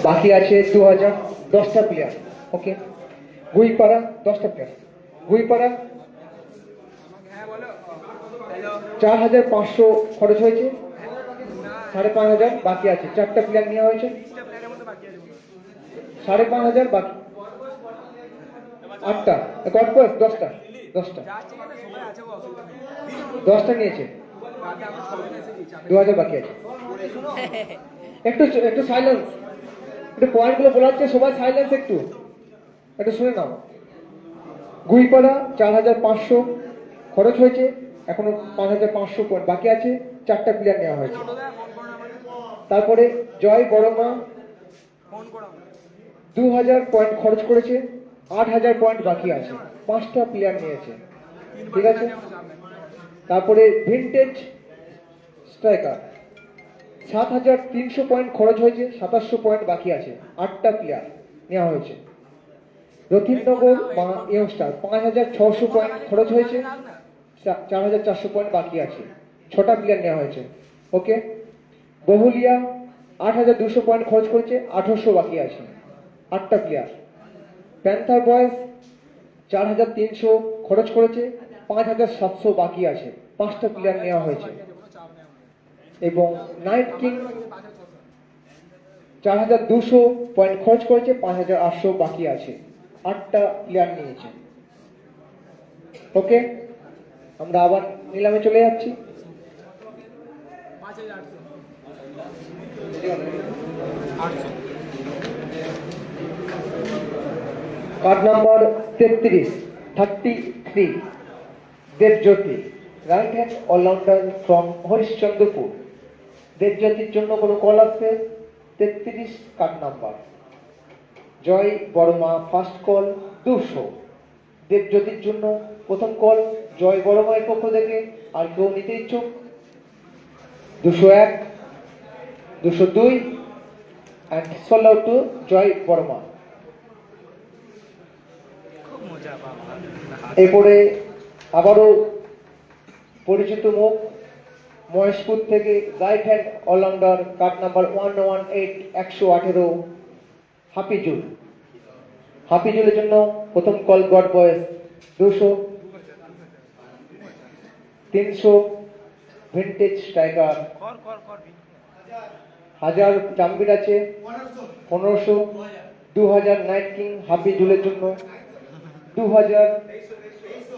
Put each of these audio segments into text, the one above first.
বাকি আছে 2000, 10টা প্লেয়ার। ওকে, গুইপাড়া 10টা প্লেয়ার। গুইপাড়া 4500 খরচ হয়েছে, 5500 বাকি আছে। 4টা প্লেয়ার নেওয়া হয়েছে, 5500 বাকি। 8টা কটপস 10টা 10টা 10টা নিয়েছে, 2000 বাকি আছে। একটু একটু সাইলেন্স, একটু পয়েন্টগুলো বলা হচ্ছে, সবাই সাইলেন্স, একটু একটু শুনে নাও। গুইপাড়া 4500 খরচ হয়েছে, এখনো 5500 পয়েন্ট বাকি আছে। 4টা প্লেয়ার নেওয়া হয়েছে। তারপরে জয় বড়মা 2000 পয়েন্ট খরচ করেছে, 8000 পয়েন্ট বাকি আছে। 5টা প্লেয়ার নিয়েছে, ঠিক আছে। তারপরে ভিনটেজ স্ট্রাইকার 7300 পয়েন্ট খরচ হয়েছে, 2700 পয়েন্ট বাকি আছে। 8টা প্লেয়ার নেওয়া হয়েছে। রথীনগর ইয়ংস্টার 5600 পয়েন্ট খরচ হয়েছে, 4400 পয়েন্ট বাকি আছে। 6টা প্লেয়ার নেওয়া হয়েছে। ওকে, বহুলিয়া 8200 পয়েন্ট খরচ করেছে, 1800 বাকি আছে। 8টা প্লেয়ার। প্যান্থার বয়েজ 4300 খরচ করেছে, 5700 বাকি আছে। 5টা প্লেয়ার নেওয়া হয়েছে। এবং নাইট কিং 4200 পয়েন্ট খরচ করেছে, 5800 বাকি আছে। 8টা প্লেয়ার নিয়েছে। ওকে, আমরা আবার নিলামে চলে যাচ্ছি। Card number 33 Debjyoti, right hand allrounder from Harishchandrapur. দেবজ্যোতির জন্য কোনো কল আসবে? 33 card number. Joy Barma first call 200। দেবজ্যোতির জন্য প্রথম কল জয় বড়মায়ের পক্ষ থেকে। আর কেউ নিতে ইচ্ছুক? 201, 202 and sold out to জয় বর্মা। এরপরে আবারও পরিচিত মুখ, মহেশপুর থেকে right hand allrounder, card number 118, 118 Hafizul. হাফিজুলের জন্য প্রথম কল গড বয়েস 200, 300 ভিনটেজ স্ট্রাইকার, 1000 জাম্বির আছে, 1500, 2000 নাইট কিং হাফিজুলের জন্য, 2000,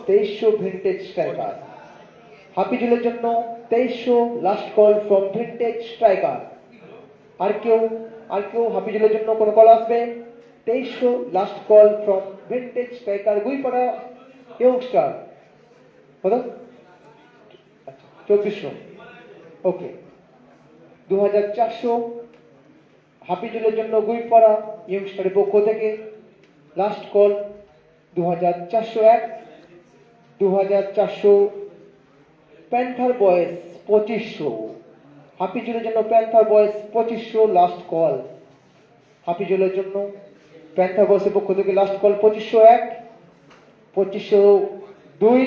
2300 ভিনটেজ স্ট্রাইকার। হাফিজুলের জন্য 2300 last call from Vintage Striker. আর কেউ হাফিজুলের জন্য কোনো কল আসবে? 2300 last call from Vintage Striker Guipara Youngster. কত? 2400। ওকে, 2400 হাফিজুলের জন্য গুইপাড়া ইয়ংস্টারের পক্ষ থেকে। Last call 2401, 2400 panther Boys 2500। হাফিজুলের জন্য প্যান্থার বয়েস 2500 লাস্ট কল। হাফিজুলের জন্য প্যান্থার বয়েসের পক্ষ থেকে লাস্ট কল 2501, 2502,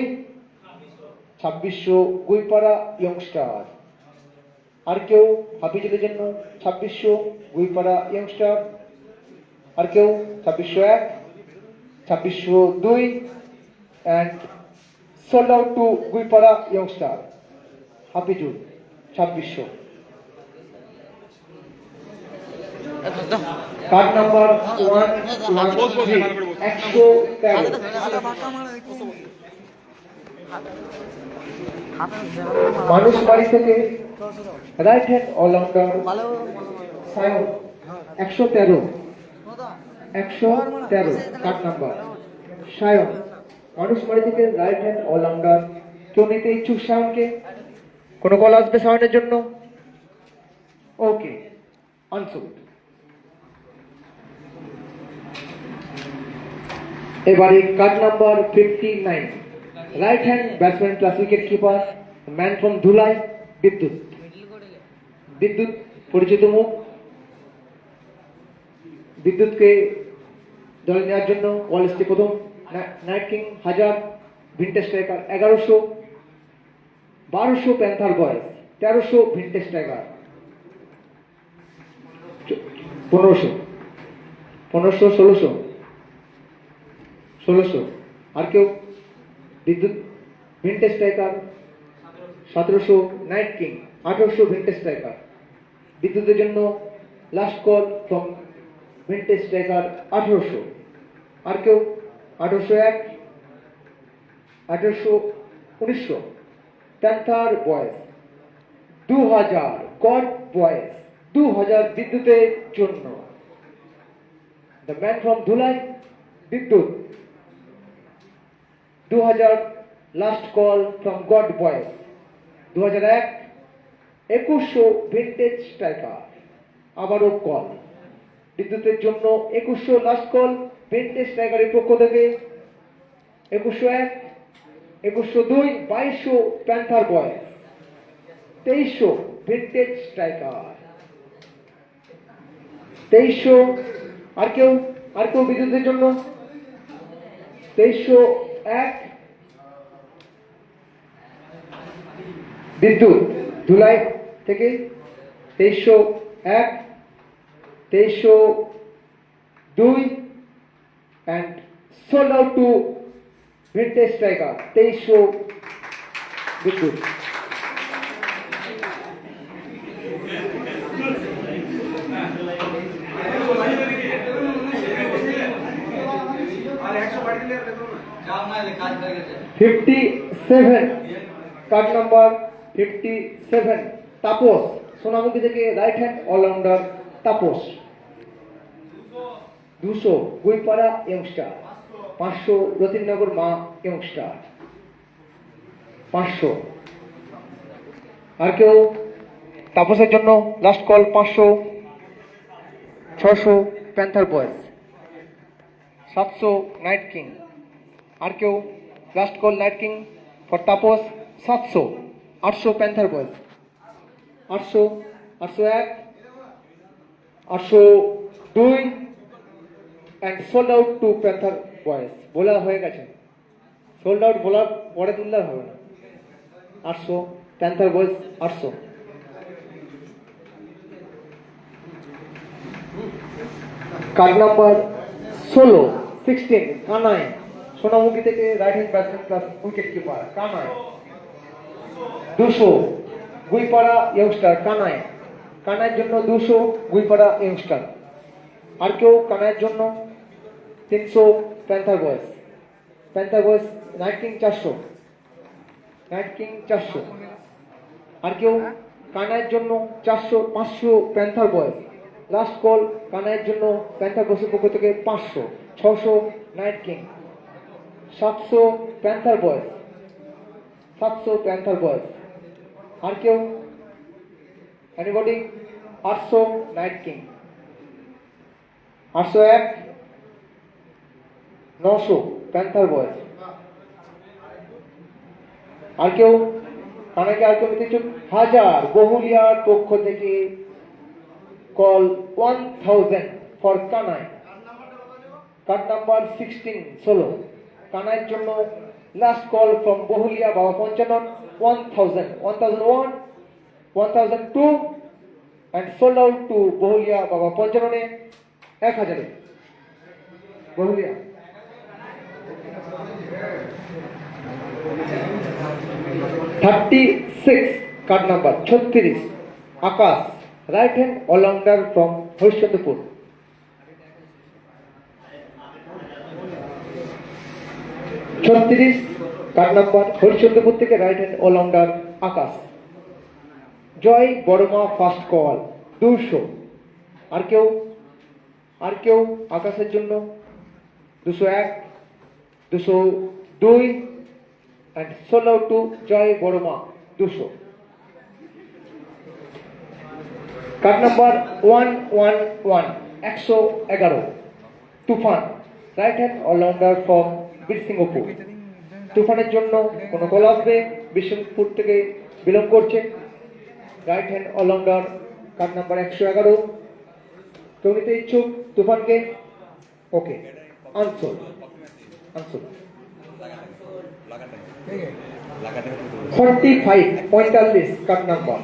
2600 গুইপাড়া ইয়ংস্টার। আর কেউ হাফিজুলের জন্য 2600 গুইপাড়া ইয়ংস্টার। আর কেউ 2601, 2602 and sold out to Guipara Youngster. Hafizul 2600। Card number 113, 113 মানুষ বাড়ি থেকে right hand allrounder Sayan 113, 113 card number Sayan মানুষ বাড়ি থেকে রাইট হ্যান্ড অলরাউন্ডার। কেউ নিতে ইচ্ছুক সায়নকে? কোনো কল আসবে সায়নের জন্য? ওকে, আনসোল্ড। এবারে card number 59 right hand batsman plus wicket keeper, man from ধুলাই বিদ্যুৎ। বিদ্যুৎ পরিচিত মুখ। বিদ্যুৎকে দলে নেওয়ার জন্য কল এসছে প্রথম। Night King 1000 vintage striker 1100, 1200 panther বয়েস, 1300 ভিনটেজ স্ট্রাইকার, 1500 1500 1600 1600 আর কেউ বিদ্যুৎ vintage striker 1700 night king 1800 vintage striker বিদ্যুতের জন্য last call from vintage striker 1800 আর কেউ 1801 1800 1900 প্যান্থার বয়েস 2000 গড বয়েস 2000 বিদ্যুতের জন্য দ্য ম্যান ফ্রম ধুলাই বিদ্যুৎ 2000 লাস্ট কল ফ্রম গড বয়েস 2001 2100 ভিন্টেজ স্ট্রাইকার আবারও কল বিদ্যুতের জন্য 2100 লাস্ট কল ভিন্টেজ স্ট্রাইকারের পক্ষ থেকে 2101 2102 2200 প্যান্থার বয়েস 2300 ভিন্টেজ স্ট্রাইকার 2300 আর কেউ বিদ্যুতের জন্য 2301 বিদ্যুৎ ধুলাই থেকে 2301 2302 and sold out to vintage striker 2300 বিদ্যুৎ $57 কার্ড নাম্বার 57 তাপস সোনামুখী থেকে right hand allrounder Tapas 200 Guipara Youngster 500 Ratinnagar Maa ইয়ংস্টার 500 আর কেউ তাপসের জন্য লাস্ট কল 500 600 প্যান্থার বয়েস 700 নাইট কিং আর কেউ last call Knight king for Tapas 700 800 panther বয়েস 800 801 802 and sold out to Panther বয়েস বলা হয়ে গেছে সোল্ড আউট বলার পরে তুললে হবে না 800 প্যান্থার বয়েস 800 কার্ড নাম্বার 16 কানাই সোনামুখী থেকে right hand batsman plus wicket keeper Kanai 200 Guipara Youngster কানাইয়ের জন্য 200 গুইপাড়া ইয়ংস্টার আর কেউ কানাইয়ের জন্য 300 প্যান্থার বয়েস নাইট কিং 400 আর কেউ কানাইয়ের জন্য 400 500 প্যান্থার বয়েস লাস্ট কল কানাইয়ের জন্য প্যান্থার বয়েসের পক্ষ থেকে 500 600 নাইট কিং 700 প্যান্থার বয়েস আর কেউ এনিবডি 800 নাইট কিং 801 900 প্যান্থার বয়েস আর কেউ কানাইকে আর কেউ নিতে ইচ্ছুক 1000 বহুলিয়ার পক্ষ থেকে call 1000 for Kanai card number 16 কানাইয়ের জন্য লাস্ট কল ফ্রম বহুলিয়া বাবা Panchanan 1000 1001 1002 and sold out to Bahulia বাবা পঞ্চাননে 1000 Bahulia card number 36 Akash right hand allrounder from Harishchandrapur card number Harishchandrapur থেকে right hand allrounder Akash Joy Baroma first call 200 আর কেউ আকাশের জন্য 201 202 and sold out to Joy Baroma 200 card number 111 111 Toofan right hand allrounder from Birsinghapur তুফানের জন্য কোন কল আসবে বীরসিংহপুর থেকে বিলং করছে right hand allrounder card number 111 কেউ নিতে ইচ্ছুক তুফানকে ওকে আনসোল 45 কার্ড নাম্বার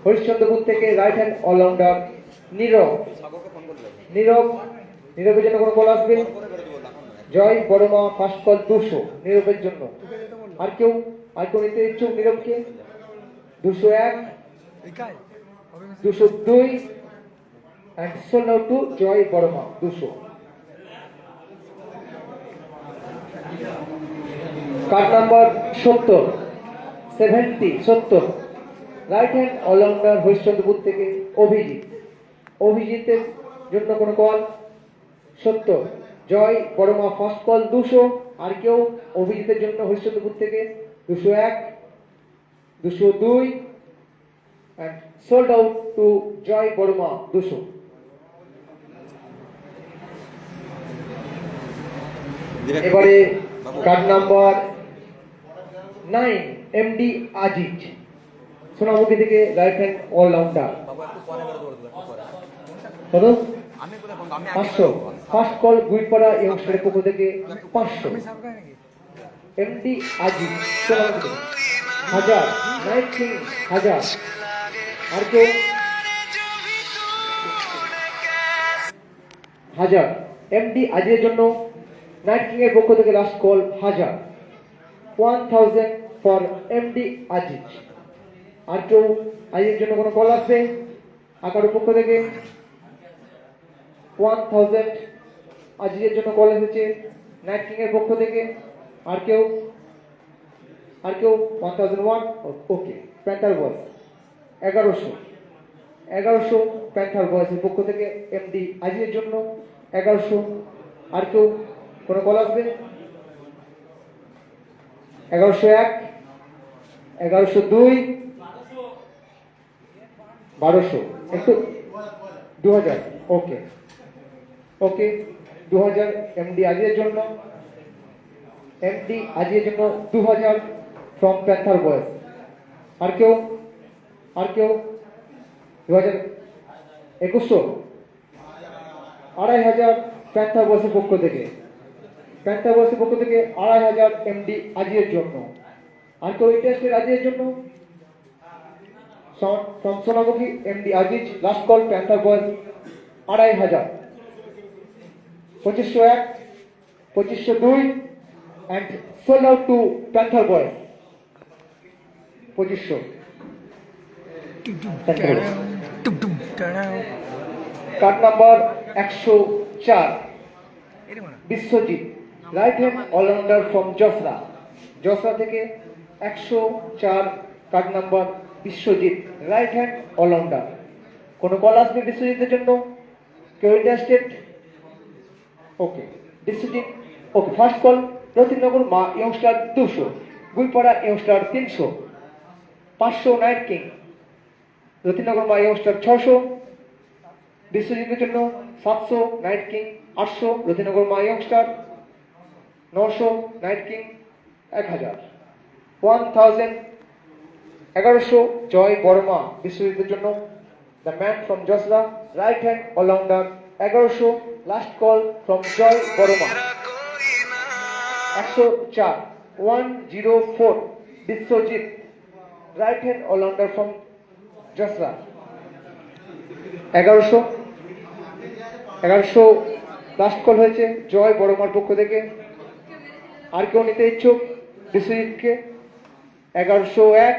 হরিশ্চন্দ্রপুর থেকে রাইট হ্যান্ড অলরাউন্ডার নীরব, নীরব, নীরবের জন্য কোনো কল আসবে? জয় বড়মা ফার্স্ট কল 200 নীরবের জন্য। আর কেউ নিতে ইচ্ছুক নীরবকে? 201, 202 and sold out to Joy Baroma 200। Card number 70 right hand allrounder Harishchandrapur থেকে অভিজিতের জন্য কোনো call? 70 Joy Baroma first call 200। আর কেউ অভিজিতের জন্য হরিশ্চন্দ্রপুর থেকে? 201, 202 and sold out to Joy Baroma 200। এবারে card number 9 MD Aziz Sonamukhi থেকে রাইট হ্যান্ড অলরাউন্ডার। কত? 500 ফার্স্ট কল গুইপাড়া ইয়ংস্টারের পক্ষ থেকে 500। MD Aziz Sonamukhi 1000 night King 1000। আর কেউ? 1000 এমডি আজিজের জন্য নাইট কিং এর পক্ষ থেকে last call 1000 for MD Aziz. আর কেউ আজিজের জন্য কোনো কল আসবে আকারের পক্ষ থেকে? 1000 আজিজের জন্য কল এসেছে নাইট কিং এর পক্ষ থেকে। আর কেউ? 1001 ওকে। প্যান্থার বয়েস 1100 প্যান্থার বয়েসের পক্ষ থেকে এমডি আজিজের জন্য 1100। আর কেউ কোনো কল আসবে? 1101, 1102, 1200 একটু 2000 ওকে 2000 এমডি আজিজের জন্য 2000 ফ্রম প্যান্থার বয়েস। আর কেউ? 2000 2100 2500 প্যান্থার বয়েসের পক্ষ থেকে 2500 এমডি আজিজের জন্য। আর কেউ ইন্টারেস্টেড আজিজের জন্য? From Sonamukhi MD Aziz last call Panther Boys 2500 2501, 2502 and sold out to Panther Boys 2500। Card number 104 Biswajit right hand allrounder from Jasra থেকে 104 card number Biswajit right hand allrounder. কোনো কল আসবে বিশ্বজিতের জন্য? কেউ interested? Okay Biswajit okay. First call Ratinagar Maa Youngster 200 Guipara ইয়ংস্টার 300 500 night king রতিনগর Maa ইয়ংস্টার 600 বিশ্বজিতের জন্য 700 night King 800 Ratinagar Maa Youngster 900 Knight King 1000 1100 Joy Barma বিশ্বজিতের জন্য the man from Jasra right hand allrounder 1100 last call from Joy Barma 104 104 Biswajit right hand allrounder from Jasra 1100 last call হয়েছে জয় বড়মার পক্ষ থেকে। আর কেউ নিতে ইচ্ছুক বিশ্বজিৎকে? 1101,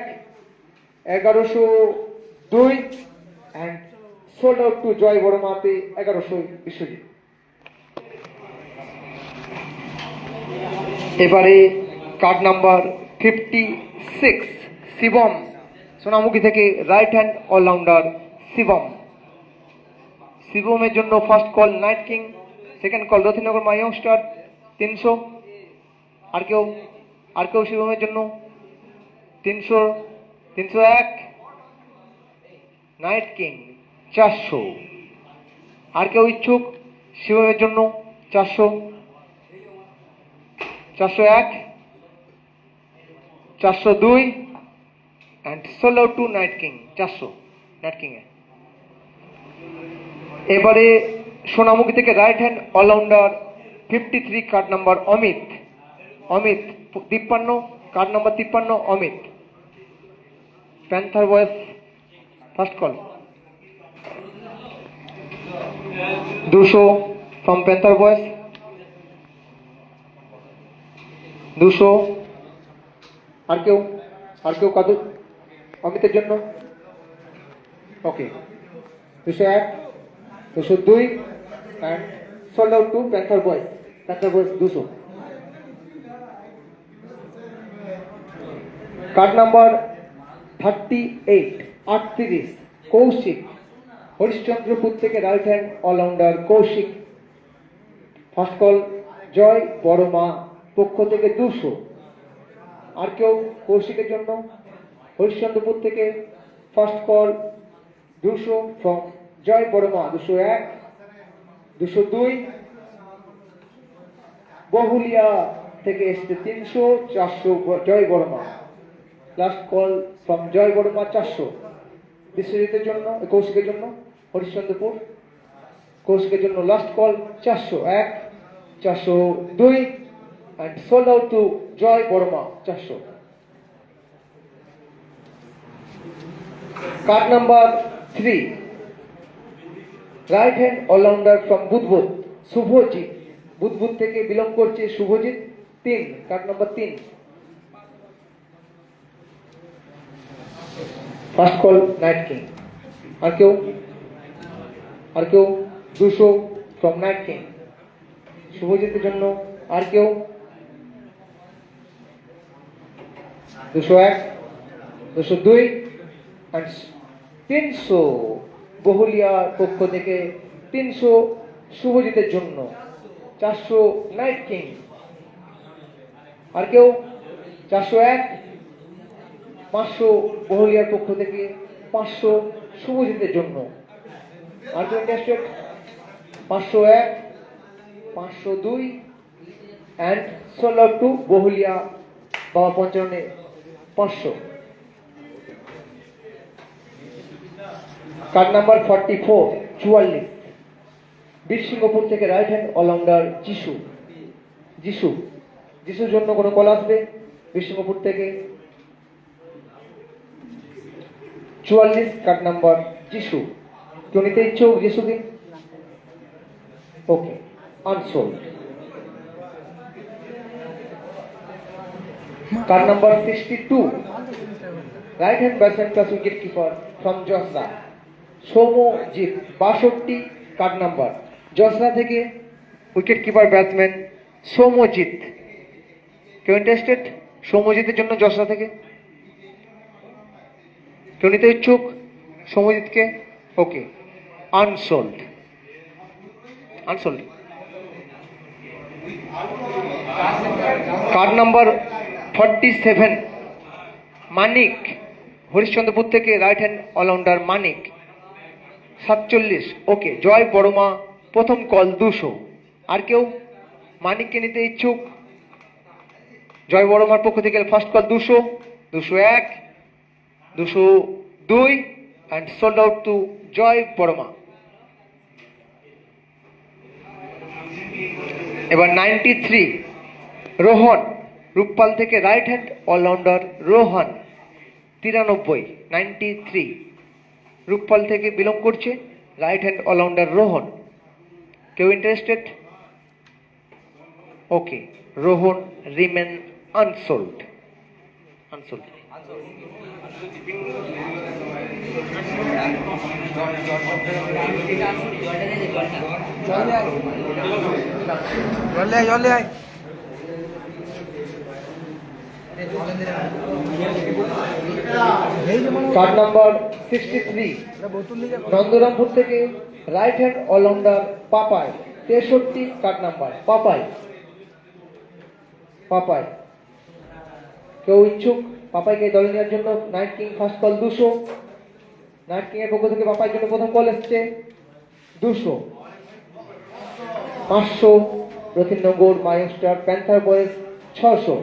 1102 and sold out to জয় বড়মাতে 1100 বিশ্বজিৎ। এবারে কার্ড নাম্বার 56 শিবম সোনামুখী থেকে রাইট হ্যান্ড অলরাউন্ডার শিবমের জন্য first call Knight King second call Ratinagar Maa ইয়ংস্টার 300। আর কেউ শিবমের জন্য? 300, 301 নাইট কিং 400। আর কেউ ইচ্ছুক শিবমের জন্য? 400, 401, 402 and sold out to Knight King 400 Knight King এ। এবারে সোনামুখী থেকে right hand allrounder 53 card number Amit 53 card number 53 Amit Panther Boys first call 200 from Panther Boys, 200 আর কেউ কাদু অমিতের জন্য okay 201 202 and sold out to Panther Boys 200 card number 38 Koushik Harishchandrapur থেকে right hand allrounder Koushik first call Joy Baroma পক্ষ থেকে 200 আর কেউ কৌশিকের জন্য হরিশ্চন্দ্রপুর থেকে ফার্স্ট কল 200 ফ্রম জয় বড়মা 201 202 বহুলিয়া থেকে এসছে 300 400 জয় বড়মা লাস্ট কল ফ্রম জয় বড়মা 400 বিশ্বজিতের জন্য কৌশিকের জন্য হরিশ্চন্দ্রপুর কৌশিকের জন্য last call 401 402 and sold out to Joy Borma 400 card number 3 right hand all-rounder from Budbud Subhojit Budbud থেকে বিলং করছে Subhojit 3 card number 3 first call Knight King আর কেউ 200 ফ্রম নাইট কিং শুভজিতের জন্য আর কেউ 201 202 and 300 বহুলিয়ার পক্ষ থেকে 300 শুভজিতের জন্য 400 নাইট কিং আর কেউ 401 500 বহুলিয়ার পক্ষ থেকে 500 শুভজিতের জন্য আর কেউ interested 501 502 and sold out to Bahulia বাবা পঞ্চাননে 500 কার্ড নাম্বার 44 বীরসিংহপুর থেকে রাইট হ্যান্ড অলরাউন্ডার যিশুর জন্য কোনো কল আসবে বীরসিংহপুর থেকে 44 কার্ড নাম্বার যিশু কেউ নিতে ইচ্ছুক যিশুকে ওকে unsold card number 62 right hand batsman plus wicket keeper from Josra Somojit 62 card number Josra থেকে উইকেট কিপার ব্যাটসম্যান সৌম্যজিৎ কেউ ইন্টারেস্টেড সৌম্যজিতের জন্য জসরা থেকে কেউ নিতে ইচ্ছুক সৌম্যজিৎকে ওকে আনসোল্ড কার্ড নাম্বার 47 মানিক হরিশ্চন্দ্রপুর থেকে রাইট হ্যান্ড অলরাউন্ডার মানিক 47 ওকে জয় বড়মা প্রথম কল 200 আর কেউ মানিককে নিতে ইচ্ছুক জয় বড়মার পক্ষ থেকে first call 200 201 202 and sold out to Joy Baroma এবার 93 রোহন রূপপাল থেকে right hand allrounder Rohan 93 Ruppal থেকে বিলং করছে রাইট হ্যান্ড অলরাউন্ডার রোহন কেউ interested okay Rohan remain unsold card number 63 Nandarampur থেকে right hand allrounder Papai 63 card number Papai কেউ ইচ্ছুক পাপাইকে দলে নেওয়ার জন্য Knight King first call 200 Knight King এর পক্ষ থেকে পাপাইয়ের জন্য প্রথম কল এসছে 200 500 রথীনগর মাইস্টার Panther Boys 600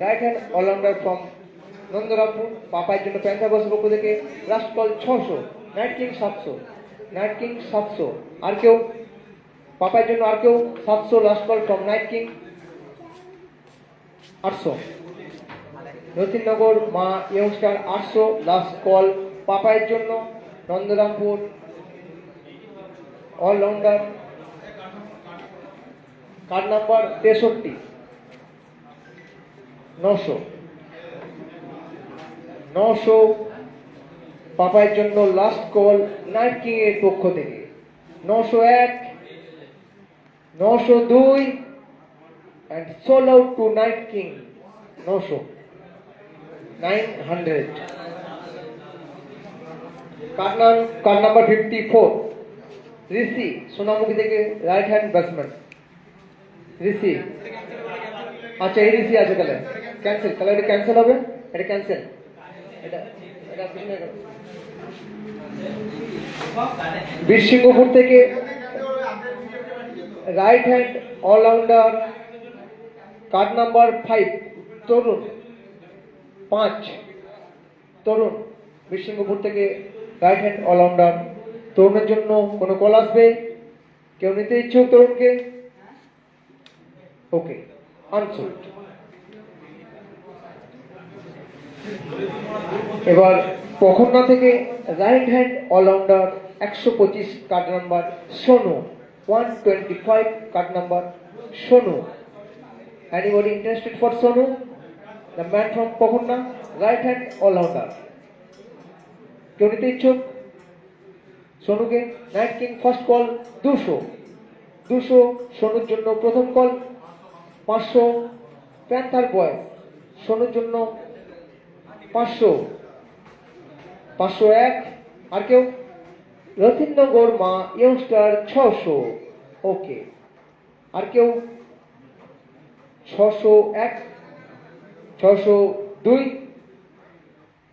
right hand allrounder from Nandarampur পাপাইয়ের জন্য প্যান্থার বয়েজের পক্ষ থেকে লাস্ট কল 600 নাইট কিং 700 আর কেউ পাপাইয়ের জন্য আর কেউ 700 last call from night King 800 Rathinagar Maa Youngster 800 last call পাপাইয়ের জন্য নন্দরামপুর অলরাউন্ডার কার্ড নাম্বার 63 900 পাপাইয়ের জন্য লাস্ট কল নাইট কিং এর পক্ষ থেকে 901 902 and sold out to Night King 900 card number 54 ঋষি সোনামুখী থেকে রাইট হ্যান্ড ব্যাটসম্যান ঋষি আচ্ছা এই ঋষি আছে তাহলে এটা ক্যান্সেল হবে এটা ক্যান্সেল এটা বীরসিংহপুর থেকে right hand allrounder card number 5 Tarun 5 Tarun Birsinghpur থেকে রাইট হ্যান্ড অলরাউন্ডার তরুণের জন্য কোনো কল আসবে কেউ নিতে ইচ্ছুক তরুণকে ওকে আনসোল্ড এবার পখন্না থেকে right hand allrounder 125 card number Sonu 125 card number Sonu. Anybody interested for Sonu? The man from Pokhonna, right hand all-rounder. কেউ নিতে ইচ্ছুক সোনুকে নাইট কিং ফার্স্ট কল 200 সোনুর জন্য প্রথম কল 500 প্যান্থার বয় সোনুর জন্য 501 আর কেউ রথীন্দ্রগড় মা ইয়ংস্টার 600 ওকে আর কেউ 601 602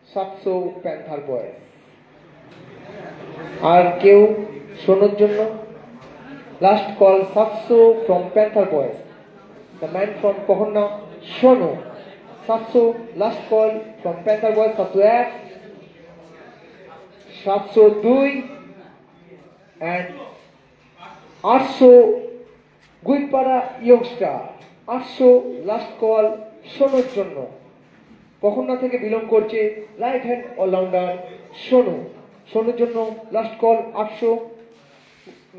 700 প্যান্থার বয়েস আর কেউ সোনুর জন্য last call 700 from Panther Boys the man from Pakhanna Sonu 700 last call from Panther Boys 701 702 and 800 Guipara Youngster 800 last call সোনুর জন্য পখন্না থেকে বিলং করছে রাইট হ্যান্ড অলরাউন্ডার সোনুর জন্য last call 800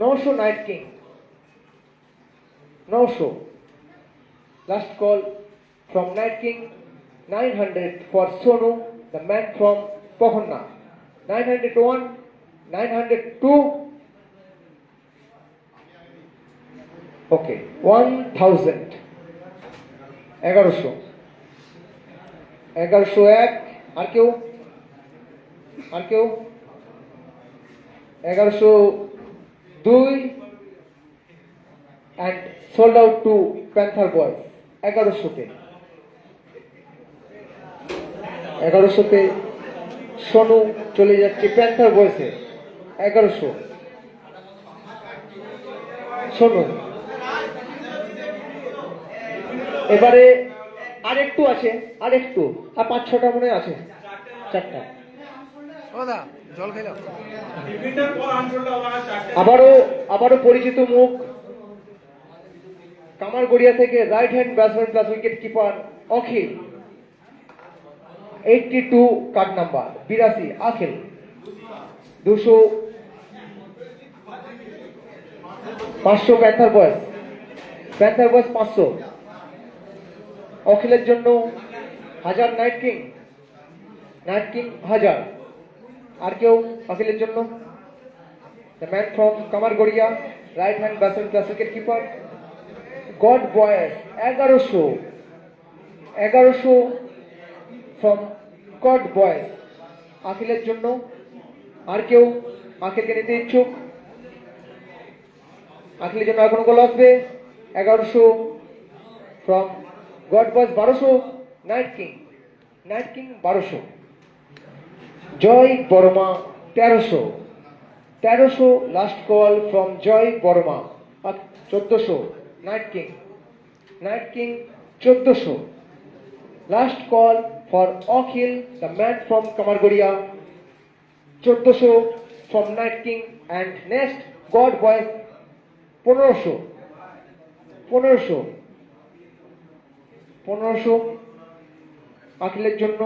900 Knight King 900 last call from night King 900 for Sonu the man from Pakhanna 901 902 okay 1000 1100 1101 আর কেউ 1102 and sold out to Panther Boys 1100 তে সোনু চলে যাচ্ছে প্যান্থার বয়সে 1100 সোনু এবারে আরেকটু আছে আরেকটু আর 5-6টা মনে আছে 4টা জল খেলাম আবারও পরিচিত মুখ কামারগড়িয়া থেকে right hand batsman plus wicket keeper Akhil 82 card number 82 Akhil 200 500 Panther Boys 500 অখিলের জন্য 1000 নাইট কিং 1000 আর কেউ অখিলের জন্য the man from Kamargoria right hand batsman plus wicket keeper god boys 1100 from god বয়েস আখিলের জন্য আর কেউ আখিলকে নিতে ইচ্ছুক আখিলের জন্য আর কোনো কল আসবে 1100 from god boys 1200 night king 1200 Joy Barma 1300 last call from Joy Barma 1400 night king 1400 last call for Akhil the man from Kamargoria 1400 from night king and next god boys 1500 আখিলের জন্য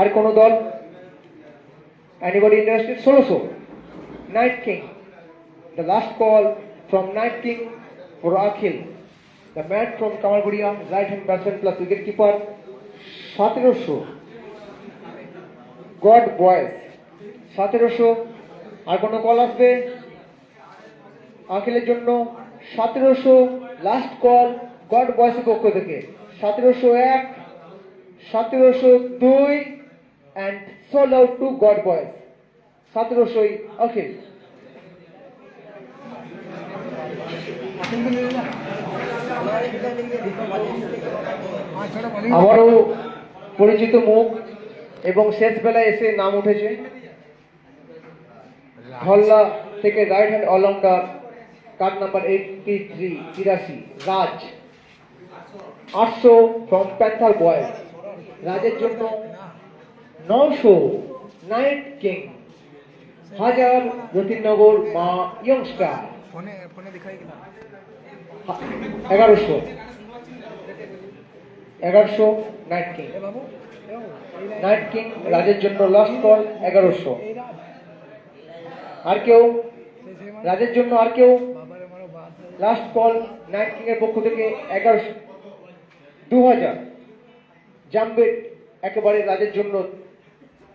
আর কোন দল Anybody interested? 1600. Night King. The last call from Night King for Akhil. The man from Kamalgudia, right hand batsman plus wicket keeper. 1700. God Boys. 1700. আর কোনো call আসবে আখিলের জন্য? 1700 last call God বয়েসের পক্ষ থেকে। 1701, 1702 and sold out to God Boys. 1700 Akhil. আমারও পরিচিত মুখ এবং শেষ বেলায় এসে নাম উঠেছে ধল্লা থেকে right hand allrounder card number 83 Raj. 800 from Panther Boys. রাজের জন্য 900 Knight King. 1000 রতিনগর Maa ইয়ংস্টার। Phone phone दिखाई कि ना 1100 নাইট কিং। ए बाबू নাইট কিং রাজের জন্য লাস্ট কল 1100। আর কেউ রাজের জন্য? আর কেউ? बाबा रे मारो बात है লাস্ট কল নাইট কিং এর পক্ষ থেকে 1100। 2000 জামবেট একেবারে রাজের জন্য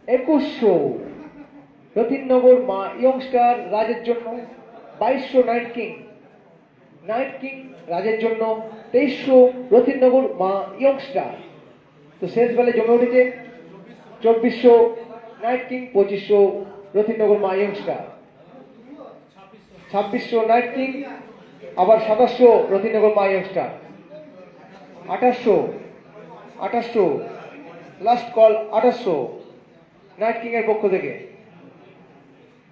2100। রতিনগর মা ইয়ংস্টার রাজের জন্য 2200 নাইট কিং। নাইট কিং রাজের জন্য 2300 রতিনগর মা ইয়ংস্টার। তো শেষ বেলে জমে উঠেছে 2400 night king, 2500 রতিনগর Maa ইয়ংস্টার। 2600 night king, আবার 2700 রতিনগর Maa ইয়ংস্টার। 2800 last call 2800 night King এর পক্ষ থেকে।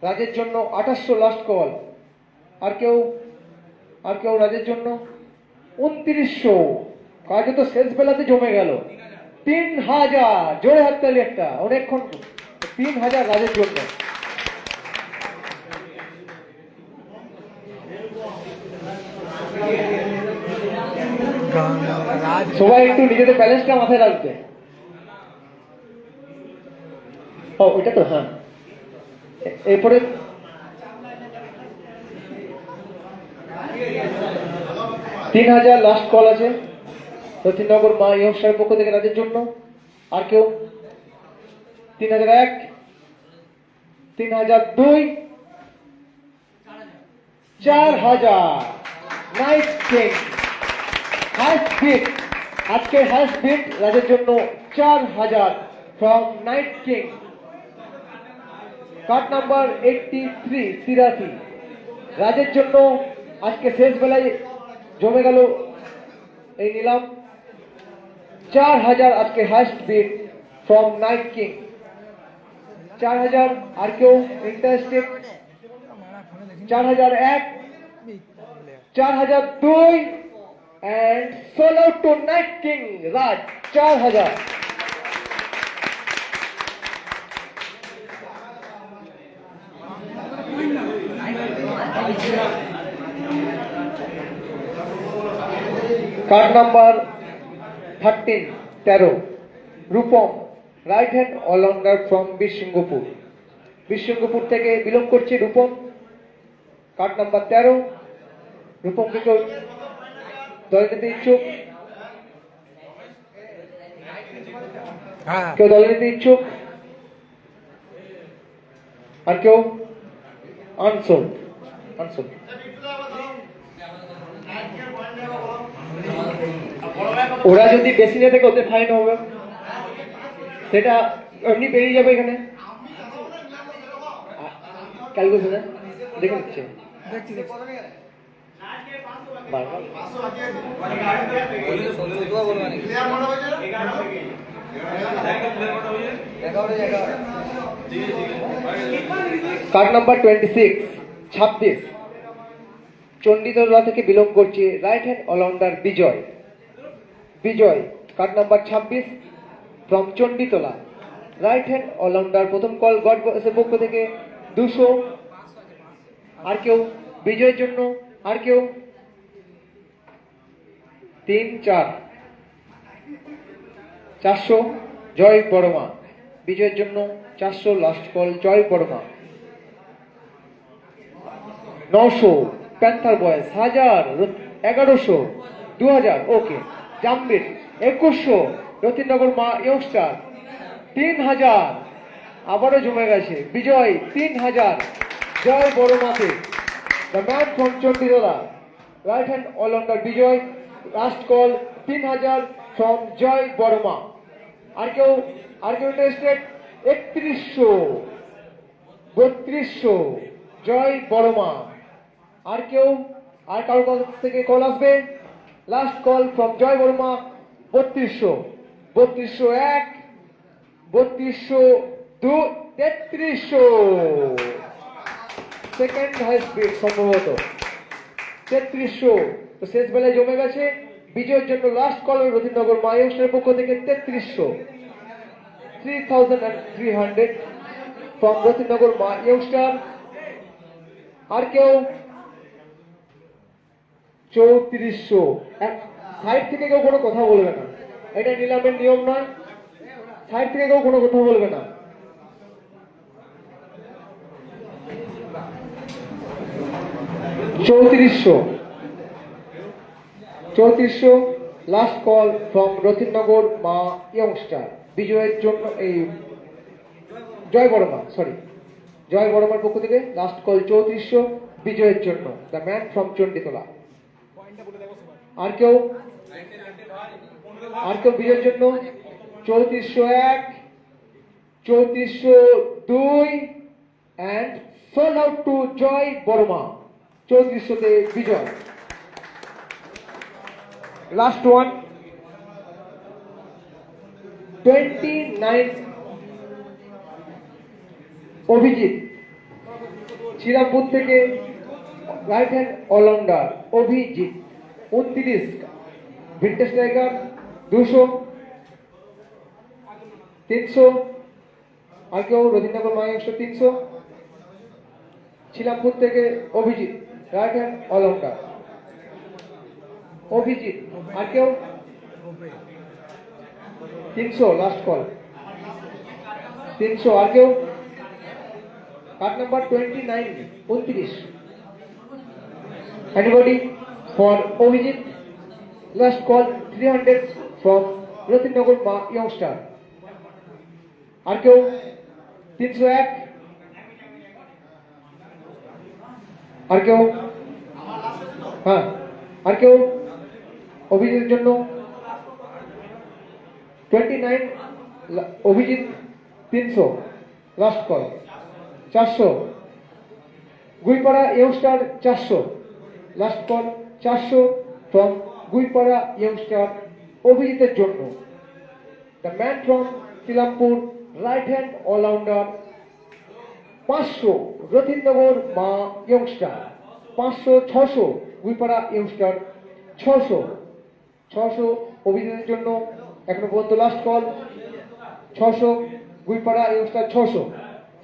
রাজের জন্য 2800 লাস্ট কল। আর কেউ? আর কেউ রাজের জন্য? 2900। কাজ তো শেষ বেলাতে জমে গেল। 3000 জোরে হাততালি একটা, অনেকক্ষণ। 3000 রাজের জন্য। राज সবাই একটু নিজেদের ব্যালেন্সটা মাথায় রাখবে। ও ওইটা তো হ্যাঁ। এরপরে 3000 লাস্ট কল আছে রতিনগর মা ইয়ংস্টারের পক্ষ থেকে রাজের জন্য। আর কেউ? 3001, 3002, 4000 নাইট কিং। হাইস্ট বিট, আজকের হাইস্ট বিট রাজের জন্য 4000 from night king. Card number 83 রাজের জন্য আজকে শেষ বেলায় জমে গেল এই নিলাম 4000 আজকে highest bid from night King. 4000। আর কেউ ইন্টারেস্টেড? हमारा फोने देखी 4001, 4002 and sold out to Night King Raj 4000। Card number 13 Rupam right hand allrounder from Bishringapur থেকে বিলং করছে রূপম। Card number 13। রূপমকে কেউ দলে নিতে ইচ্ছুক? हां কেউ দলে নিতে ইচ্ছুক? আর কেউ? আনসোল্ড। ওরা যদি বেশি নিয়ে থাকে ওদের ফাইন হবে, সেটা এমনি বেরিয়ে যাবে এখানে ক্যালকুলেশনে দেখে নিচ্ছে। देखती देखती বারবার। কার্ড নাম্বার 26 চণ্ডীতলা থেকে বিলং করছে right hand allrounder Bijoy. Card number 26 from Chanditala right hand allrounder. প্রথম কল গড বয়েসের পক্ষ থেকে 200। আর কেউ বিজয়ের জন্য? আর কেউ? 400 জয় বড়মা বিজয়ের জন্য 400 লাস্ট কল জয় বর্মা। 900 প্যান্থার বয়েস, 1000 1100 2000 ওকে জামবিট। 2100 রতিনগর মা ইয়ংস্টার। 3000 আবারও জমে গেছে বিজয় 3000 জয় বড়মাতে। The man from Chanditala right hand allrounder Bijoy last call 3000 from Joy Barma. আর কেউ ইন্টারেস্টেড? 3100 3200 জয় বড়মা। আর কেউ আর কারো কাছ থেকে কল আসবে? Last call from Joy Barma 3200 3201 3202 3300 second highest bid সম্ভবত 3300। তো শেষ বেলায় জমে গেছে বিজয়ের জন্য লাস্ট কল রতিনগর মা ইয়ংস্টারের পক্ষ থেকে 3300 3300 ফ্রম রতিনগর মা ইয়ংস্টার। আর কেউ? 3400। সাইড থেকে কেউ কোনো কথা বলবে না, এটা নিলামের নিয়ম নয়। সাইড থেকে কেউ কোনো কথা বলবে না। 3400 last call from Ratinagar Maa ইয়ংস্টার বিজয়ের জন্য এই জয় বর্মা জয় বর্মার পক্ষ থেকে লাস্ট কল 3400 বিজয়ের জন্য দ্য ম্যান ফ্রম চণ্ডীতলা। আর কেউ বিজয়ের জন্য? 3401 3402 and sold out to জয় বর্মা 3400 তে বিজয়। লাস্ট ওয়ান 29 অভিজিৎ শ্রীরামপুর থেকে right hand allrounder Abhijit 29 vintage tiger 200 300। আর কেউ? রতিনগর মা ইয়ংস্টার 300 শ্রীরামপুর থেকে Abhijit right hand allrounder Abhijit. আর কেউ? 300 লাস্ট কল 300। আর কেউ? Card number 29 29 anybody for Abhijit last call 300 from Ratinagar Maa youngster. আর কেউ? 301। আর কেউ? হ্যাঁ আর কেউ? অভিজিতের জন্য 29 Abhijit 300 last call 400 Guipara youngster 400 last call 400 from Guipara youngster অভিজিতের জন্য the man from Srirampur right hand allrounder 500 Ratinagar Maa ইয়ংস্টার 500 600 গুইপাড়া ইয়ংস্টার 600 অভিজিতের জন্য এখনো পর্যন্ত লাস্ট কল 600 গুইপাড়া ইয়ংস্টার 600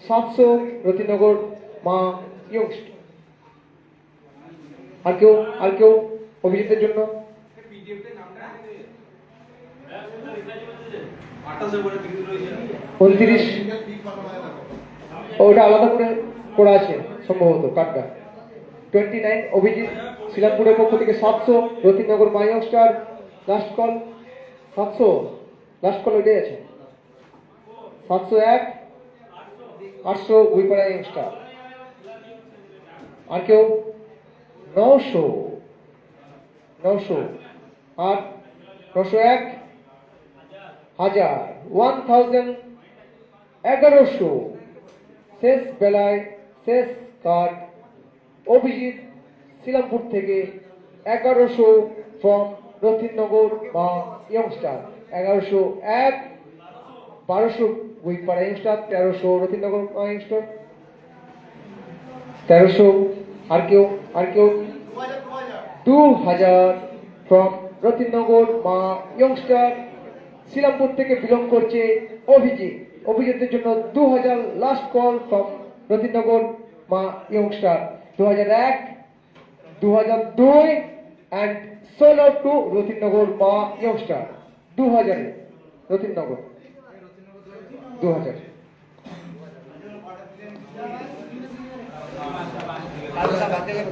700 রতিনগর মা ইয়ংস্টার। আর কেউ অভিজিতের জন্য? 29 ওটা আলাদা করে করা আছে সম্ভবত কার্ডটা। 29 অভিজিৎ শ্রীরামপুরের পক্ষ থেকে 700 রতিনগর Maa ইয়ংস্টার last call 700 last call ওইটাই আছে 701 800 গুইপাড়া ইয়ংস্টার। আর কেউ? 900 আর 901 1000 1100 শেষ বেলায় শেষ কার্ড অভিজিৎ শ্রীরামপুর থেকে 1100 ফ্রম রতিনগর মা ইয়ংস্টার 1101 1200 গুইপাড়া ইয়ংস্টার 1300 রতিনগর মা ইয়ংস্টার 1300। আর কেউ? 2000 ফ্রম রতিনগর মা ইয়ংস্টার শ্রীরামপুর থেকে বিলং করছে অভিজিতের জন্য 2000 last call from Ratinagar Maa ইয়ংস্টার 2001 2002 and sold out to রতিনগর Maa ইয়ংস্টার 2000 রতিনগর 2000।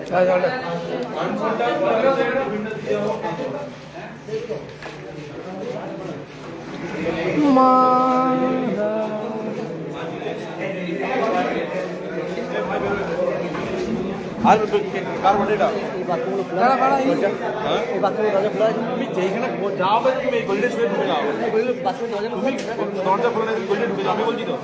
চল চল আর কার বডিটা দাঁড়া দাঁড়া এই তুমি যেখানে যাও তুমি এই গলিতে শুয়ে ঢুকে যাও তুমি দরজা খুলে না গলিতে ঢুকে যাও আমি বলছি তো